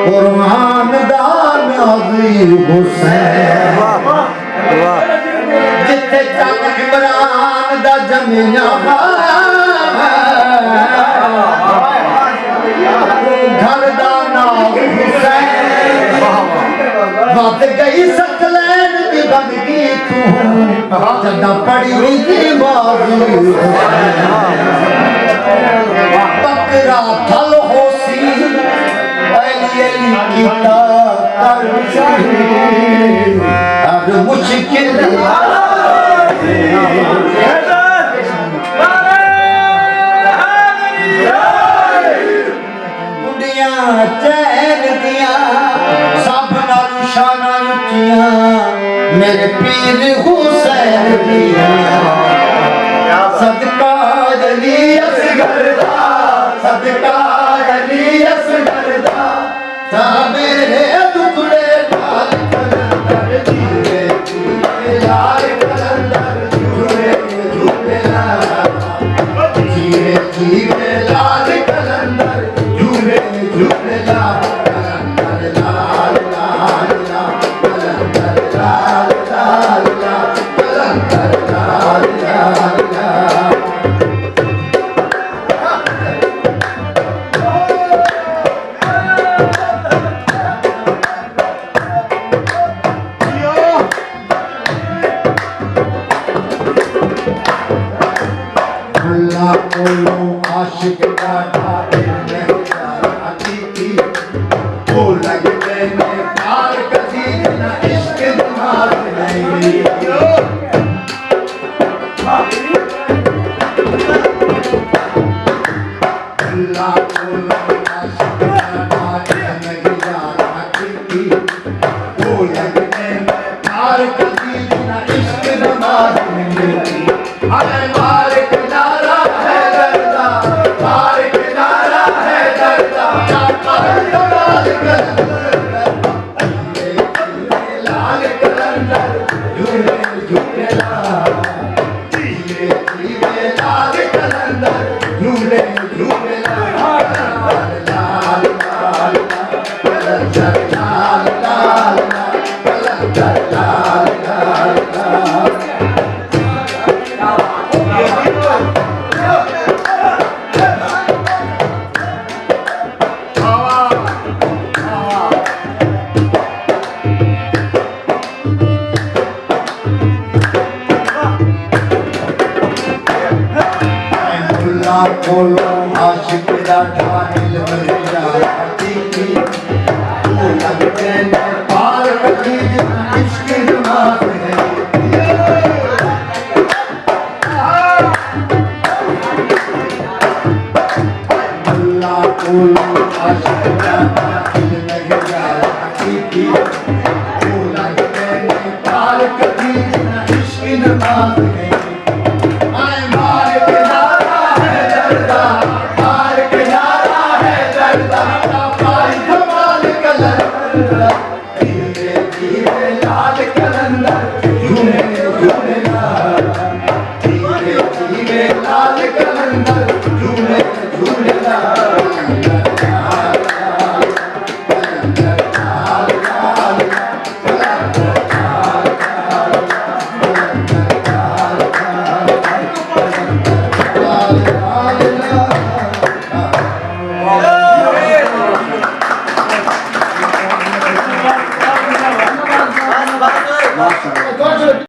कुरान दा नाज़िर हुसैन जिथे चल इमरान दा जमिया घर दा नाम हुसैन बात गई सकलैन दी बंदगी तू जदा पड़ी थी बाजू बकरा थल होसी अली अली कीता कर अब मुश्किल चैन दिया सब नाल शाना उचिया मेरे पीर हुसैन दिया सदका अली असगर दा सदका अली असगर दा ता मेरे टुकड़े लाल कलंदर जीवे जीवे लाल कलंदर झूले झूले लाल जीवे जीवे लाल कलंदर झूले झूले लाल कलंदर लाल लाल लाल कलंदर लाल लाल लाल कलंदर लाल लाल लाल अल्लाह कोलो आशिक का ढाल लगते में पार कसी ना इश्क धमाल नहीं अल्लाह को आशिक नहीं जाना की वो लगते में पार कसी ना इश्क धमाल नहीं अरे मार किनारा है दर्दा मार किनारा है दर्दा लाल कलंदर झूले झूले लाल जीवे जीवे लाल कलंदर झूले झूले लाल लाल लाल कलंदर लाल लाल कलंदर लाल लाल लाल बोलो आशिक दा ढाल मेरा हकीकी वो लगते ने पार कभी इश्क दिमाग है अल्लाह बोलो आशिक दा